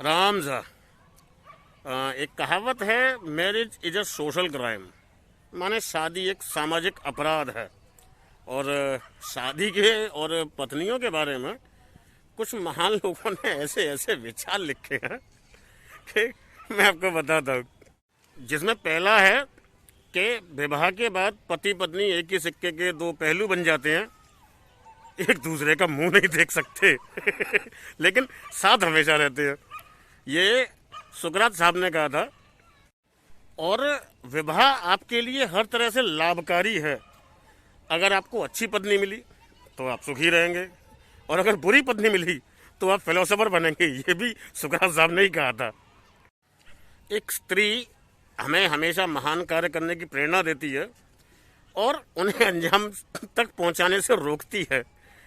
रामजा। एक कहावत है, marriage is a social crime. माने शादी एक सामाजिक अपराध है। और शादी के और पत्नियों के बारे में कुछ महान लोगों ने ऐसे ऐसे विचार लिखे हैं कि मैं आपको बताता हूँ। जिसमें पहला है कि विवाह के बाद पति पत्नी एक ही सिक्के के दो पहलू बन जाते हैं। एक दूसरे का मुंह नहीं देख सकते लेकिन साथ हमेशा रहते हैं। ये सुकरात साहब ने कहा था। और विवाह आपके लिए हर तरह से लाभकारी है। अगर आपको अच्छी पत्नी मिली तो आप सुखी रहेंगे, और अगर बुरी पत्नी मिली तो आप फिलोसोफर बनेंगे। ये भी सुकरात साहब ने ही कहा था। एक स्त्री हमें हमेशा महान कार्य करने की प्रेरणा देती है और उन्हें अंजाम तक पहुंचाने से रोकती है।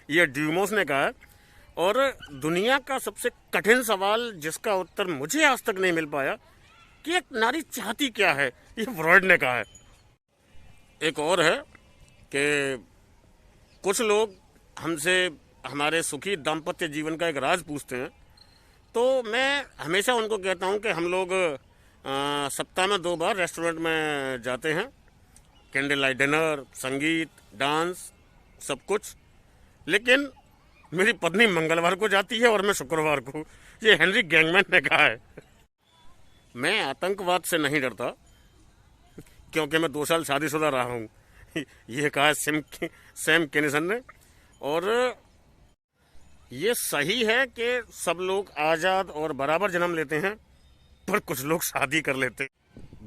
ये ड्यूमोस ने कहा। और दुनिया का सबसे कठिन सवाल जिसका उत्तर मुझे आज तक नहीं मिल पाया कि एक नारी चाहती क्या है, ये फ्रॉइड ने कहा है। एक और है कि कुछ लोग हमसे हमारे सुखी दाम्पत्य जीवन का एक राज पूछते हैं, तो मैं हमेशा उनको कहता हूं कि हम लोग सप्ताह में 2 बार रेस्टोरेंट में जाते हैं। कैंडल लाइट डिनर, संगीत, डांस, सब कुछ। लेकिन मेरी पत्नी मंगलवार को जाती है और मैं शुक्रवार को। ये हेनरी गैंगमैन ने कहा है। मैं आतंकवाद से नहीं डरता क्योंकि मैं 2 साल शादीशुदा रहा हूँ। ये कहा है सैम किनिसन ने। और ये सही है कि सब लोग आज़ाद और बराबर जन्म लेते हैं, पर कुछ लोग शादी कर लेते।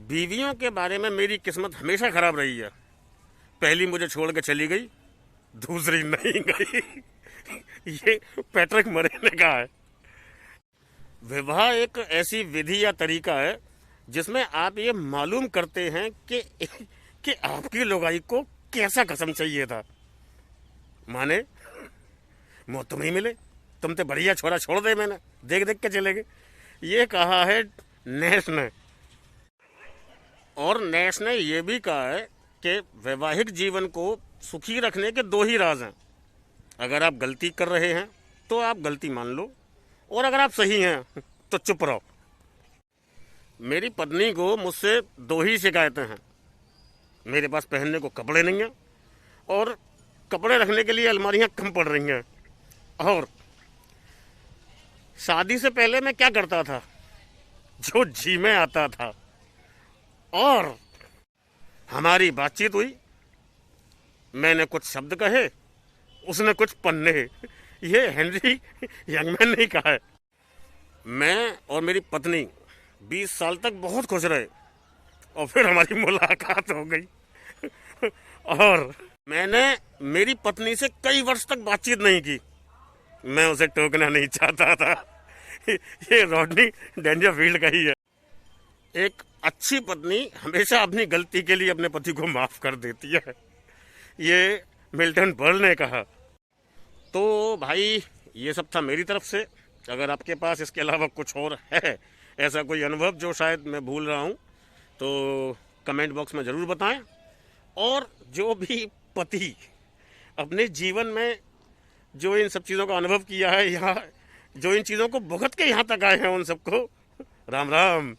बीवियों के बारे में मेरी किस्मत हमेशा खराब रही है। पहली मुझे छोड़ के चली गई, दूसरी नहीं गई। ये पैट्रिक मरे ने कहा है। विवाह एक ऐसी विधि या तरीका है जिसमें आप ये मालूम करते हैं कि आपकी लुगाई को कैसा कसम चाहिए था। माने मुँह तुम ही मिले, तुम तो बढ़िया छोरा छोड़ दे, मैंने देख देख के चले गए। ये कहा है नैश ने। और नैश ने यह भी कहा है कि वैवाहिक जीवन को सुखी रखने के 2 ही राज हैं। अगर आप गलती कर रहे हैं तो आप गलती मान लो, और अगर आप सही हैं तो चुप रहो। मेरी पत्नी को मुझसे 2 ही शिकायतें हैं। मेरे पास पहनने को कपड़े नहीं हैं, और कपड़े रखने के लिए अलमारियां कम पड़ रही हैं। और शादी से पहले मैं क्या करता था, जो जी में आता था। और हमारी बातचीत हुई, मैंने कुछ शब्द कहे, उसने कुछ पन्ने। ये हेनरी यंगमैन ने कहा है। मैं और मेरी पत्नी 20 साल तक बहुत खुश रहे, और फिर हमारी मुलाकात हो गई। और मैंने मेरी पत्नी से कई वर्ष तक बातचीत नहीं की। मैं उसे टोकना नहीं चाहता था। ये रॉडनी डेंजरफील्ड का ही है। एक अच्छी पत्नी हमेशा अपनी गलती के लिए अपने पति को माफ कर देती है। ये मिल्टन बर्ल ने कहा। तो भाई, ये सब था मेरी तरफ से। अगर आपके पास इसके अलावा कुछ और है, ऐसा कोई अनुभव जो शायद मैं भूल रहा हूँ, तो कमेंट बॉक्स में ज़रूर बताएं। और जो भी पति अपने जीवन में जो इन सब चीज़ों का अनुभव किया है, या जो इन चीज़ों को भुगत के यहाँ तक आए हैं, उन सबको राम राम।